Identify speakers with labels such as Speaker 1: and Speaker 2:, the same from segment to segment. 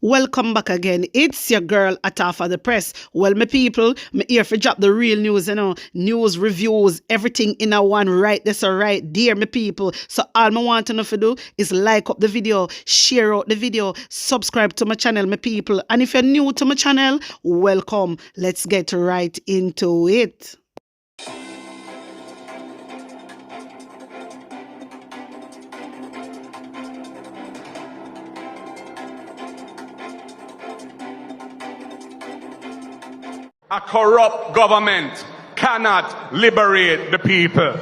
Speaker 1: Welcome back again. It's your girl Atafa the Press. Well, my people, me here for drop the real news, news, reviews, everything in a one right. That's all right, dear my people. So all I want to know to do is like up the video, share out the video, subscribe to my channel, my people. And if you're new to my channel, welcome. Let's get right into it.
Speaker 2: A corrupt government cannot liberate the people.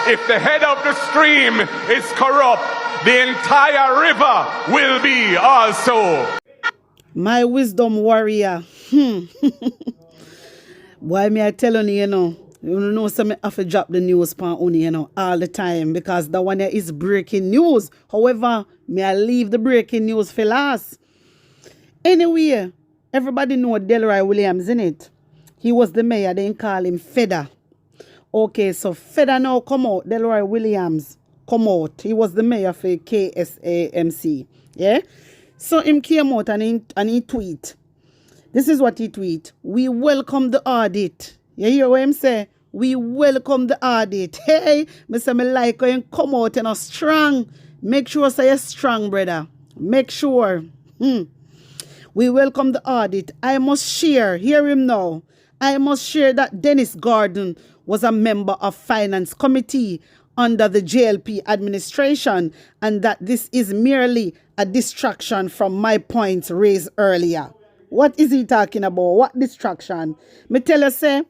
Speaker 2: If the head of the stream is corrupt, the entire river will be also.
Speaker 1: My wisdom warrior. Why me I telling you, you know, so me have to drop the news pan on all the time because the one here is breaking news. However, me I leave the breaking news for last. Anyway, everybody know Delroy Williams, innit? He was the mayor, they call him Feda. Okay, so Feda now come out, Delroy Williams come out. He was the mayor for KSAMC. Yeah? So him came out and he tweet. This is what he tweet. We welcome the audit. You hear what him say? We welcome the audit. Hey, me say me like when come out and strong. Make sure say you're strong, brother. Make sure. We welcome the audit. I must share, hear him now. I must share that Dennis Gordon was a member of Finance Committee under the JLP administration and that this is merely a distraction from my points raised earlier. What is he talking about? What distraction? Me tell you, say,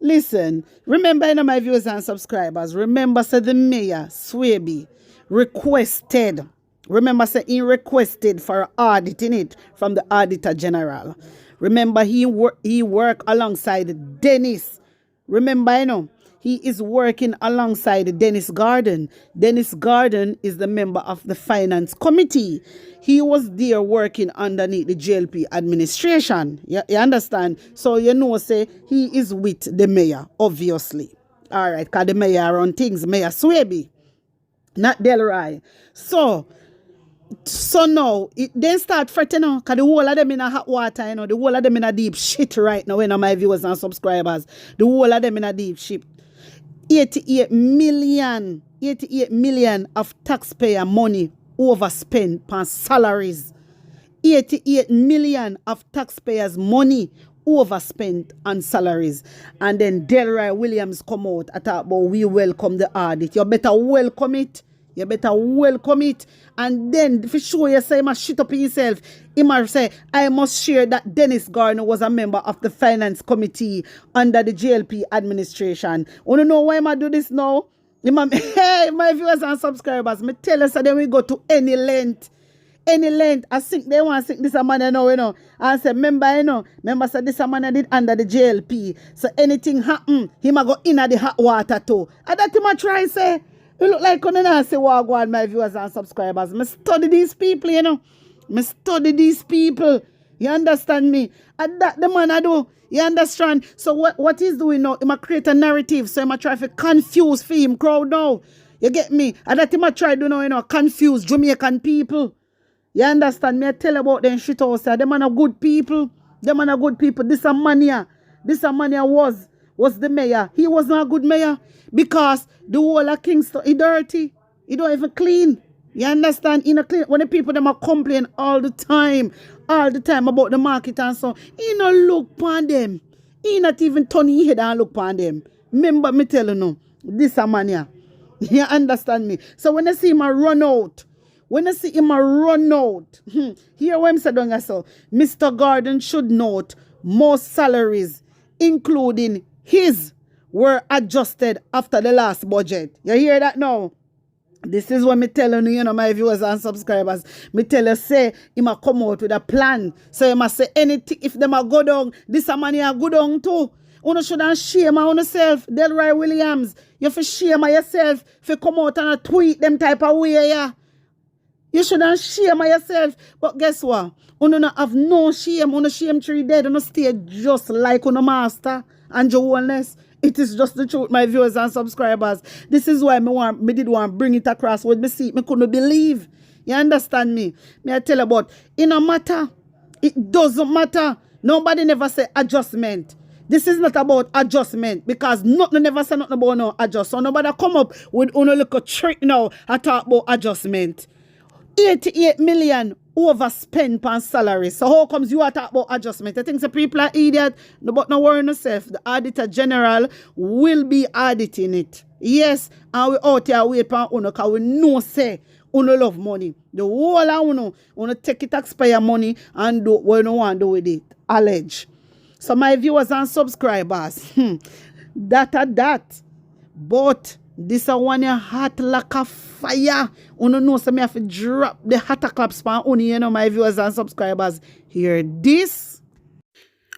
Speaker 1: listen, remember, my viewers and subscribers, remember, say, the mayor, Swaby, requested. Remember, say he requested for auditing it from the Auditor General. Remember, he worked alongside Dennis. Remember, he is working alongside Dennis Gordon. Dennis Gordon is the member of the Finance Committee. He was there working underneath the JLP administration. You understand? So, say he is with the mayor, obviously. All right, because the mayor run things, Mayor Swaby, not Delroy. So now, it then start fretting because the whole of them in a hot water, the whole of them in a deep shit right now, my viewers and subscribers. The whole of them in a deep shit. 88 million of taxpayer money overspent on salaries. 88 million of taxpayers' money overspent on salaries. And then Delroy Williams come out and talk about we welcome the audit. You better welcome it. You better welcome it. And then, for sure, you say, you must shit up in yourself. He must say, I must share that Dennis Gordon was a member of the Finance Committee under the JLP administration. Want to know why I do this now? Hey, my viewers and subscribers, me tell us that then we go to any length. Any length. I think they want to think this a man now, And say, remember say this a man did under the JLP. So anything happen, he might go in the hot water too. And that he might try say, you look like when I say, well, go on, my viewers and subscribers. I study these people, I study these people. You understand me? And that the man I do. You understand? So what he's doing now, he might create a narrative. So he might try to confuse for him crowd now. You get me? And that he might try to do confuse Jamaican people. You understand me? I tell about them shit also. Them man are good people. Them man are good people. This a mania. This a mania was the mayor. He was not a good mayor. Because the whole of Kingston, he dirty. He don't even clean. You understand? He not clean. When the people them are complain all the time about the market and so, he not look upon them. He not even turn his head and look upon them. Remember me tell you no, this a mania. You understand me? So when I see him run out, here what I'm saying, so Mr. Gordon should note most salaries, including his, were adjusted after the last budget. You hear that now? This is what me telling you, my viewers and subscribers. Me tell you, say, he must come out with a plan. So you must say anything, if them are go down, this money are go down too. You shouldn't shame on yourself, Delroy Williams. You have to shame on yourself if you come out and tweet them type of way, yeah. You shouldn't shame on yourself. But guess what? You don't have no shame. You shame tree dead. You stay just like your master and your wellness. It is just the truth, my viewers and subscribers. This is why me did want to bring it across with me see. Me couldn't believe. You understand me? Me I tell you about, it no matter. It doesn't matter. Nobody never say adjustment. This is not about adjustment because nothing never say nothing about no adjust. So nobody come up with a little trick now and talk about adjustment. 88 million overspent on salary. So how comes you are talking about adjustment? I think the people are idiot, but no worry yourself. The Auditor General will be auditing it. Yes, and we out here wait for uno because we know say uno love money. The whole of uno take it taxpayer money and do what you want to do with it. Allege. So my viewers and subscribers, that. But this is one hot like a fire. Uno know so me have to drop the hot claps for you know my viewers and subscribers. Hear this.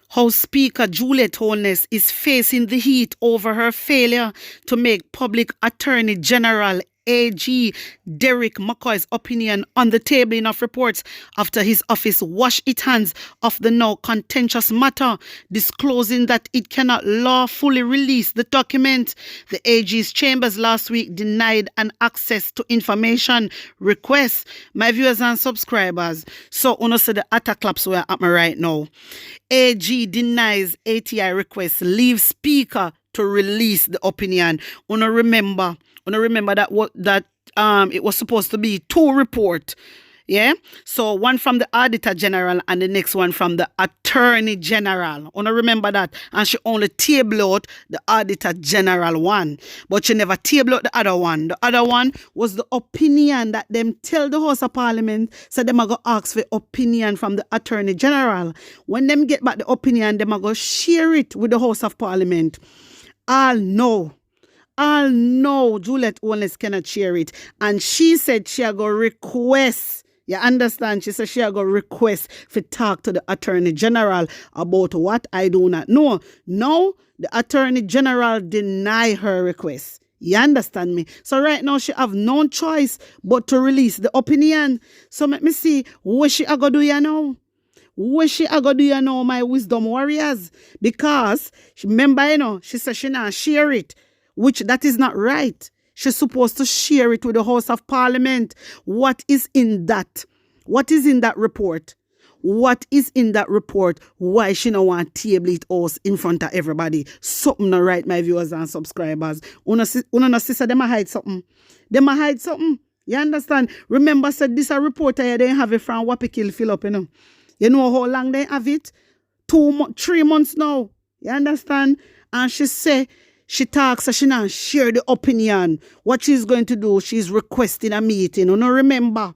Speaker 1: House Speaker Juliet Holness is facing the heat over her failure to make Public Attorney General AG Derek McCoy's opinion on the tabling of reports after his office washed its hands of the now contentious matter, disclosing that it cannot lawfully release the document. The AG's chambers last week denied an access to information request. My viewers and subscribers, so uno see the attack claps where at me right now. AG denies ATI request, leave Speaker to release the opinion. Uno remember that it was supposed to be 2 reports. Yeah, so one from the Auditor General and the next one from the Attorney General. Wanna remember that? And she only table out the Auditor General one, but she never table out the other one. The other one was the opinion that them tell the House of Parliament, so them are go ask for opinion from the Attorney General. When them get back the opinion, them are go share it with the House of Parliament. All know Juliet Holness cannot share it, and she said she go request. You understand? She said she go request for talk to the Attorney General about what I do not know. No, the Attorney General deny her request. You understand me? So right now she have no choice but to release the opinion. So let me see what she go do you know. What she go do you know, my wisdom warriors? Because remember, she said she not share it, which that is not right. She's supposed to share it with the House of Parliament. What is in that? What is in that report? What is in that report? Why she don't want to table it us in front of everybody? Something not right, my viewers and subscribers. Una sister, them a hide something. Them a hide something. You understand? Remember, said this a report here, they have it from Wapikil fill up, You know how long they have it? 3 months now. You understand? And she say, she talks, so she not share the opinion. What she's going to do, she's requesting a meeting. You know, remember,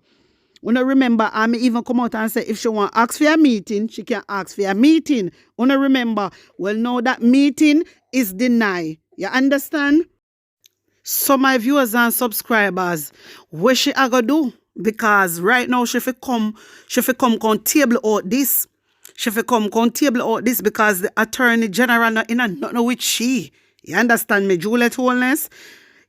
Speaker 1: I may even come out and say if she want to ask for a meeting, she can ask for a meeting. You know, remember, well, now that meeting is denied. You understand? So my viewers and subscribers, what she a go do? Because right now she fi come table out this. She fi come table out this because the Attorney General not in a nothing with she. You understand me, Juliet Holness?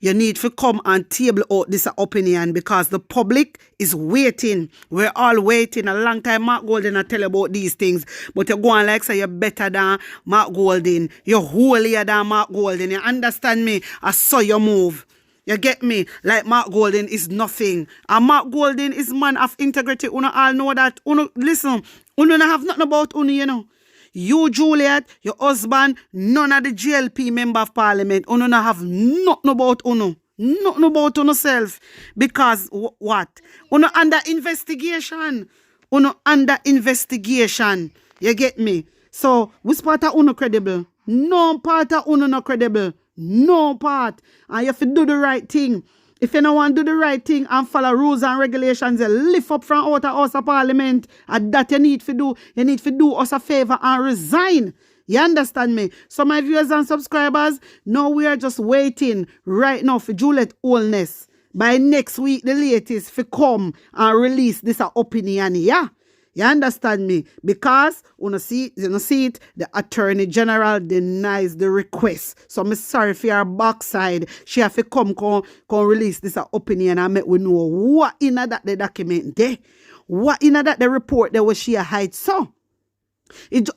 Speaker 1: You need to come and table out this opinion because the public is waiting. We're all waiting. A long time Mark Golding I tell you about these things. But you go on like say you're better than Mark Golding. You're holier than Mark Golding. You understand me? I saw you move. You get me? Like Mark Golding is nothing. And Mark Golding is man of integrity. Uno all know that. Listen, uno don't have nothing about uno, you know. You, Juliet, your husband, none of the GLP member of Parliament. Uno don't have nothing about uno. Nothing about uno self. Because what? Uno under investigation. Uno under investigation. You get me? So, which part of uno credible? No part of uno not credible. No part. And you have to do the right thing. If you don't want to do the right thing and follow rules and regulations, you lift up from out of House of Parliament. And that you need to do. You need to do us a favor and resign. You understand me? So my viewers and subscribers, now we are just waiting right now for Juliet Holness. By next week, the latest for come and release this opinion. Yeah? You understand me? Because, you see it, the Attorney General denies the request. So I'm sorry for your backside. She have to come release this opinion and make we know what in that the document there. What in that the report there was she hide. So,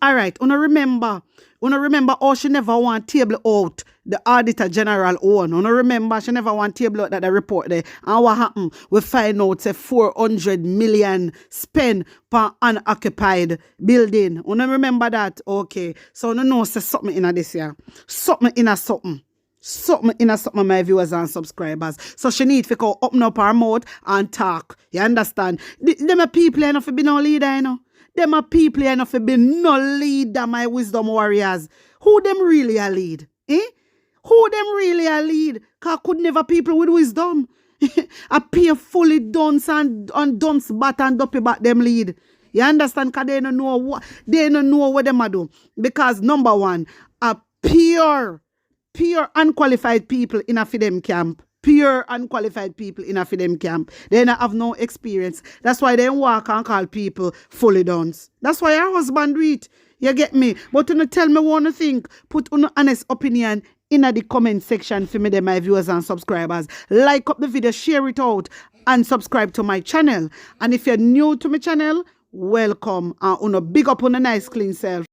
Speaker 1: all right, remember, Una remember how she never want table out the Auditor General own. Una remember she never want table out that the report there. And what happened? We find out say 400 million spent per unoccupied building. Una remember that? Okay. So una know say something in this year. Something in a something. Something in a something, my viewers and subscribers. So she need to go open up her mouth and talk. You understand? Them are people enough to be no leader, you know. Them are people enough to be no leader, my wisdom warriors. Who them really a lead? Who them really a lead? Cause could never people with wisdom. Appear fully dunce and dunce bat and duppy bat them lead. You understand? Cause they don't know what them a do. Because number one, a pure unqualified people in a them camp. Pure unqualified people in a them camp. They don't have no experience. That's why they walk and call people fully dunce. That's why our husband do it. You get me? But you tell me what you think. Put an honest opinion in the comment section for me, them, my viewers and subscribers. Like up the video, share it out, and subscribe to my channel. And if you're new to my channel, welcome. And big up on a nice clean self.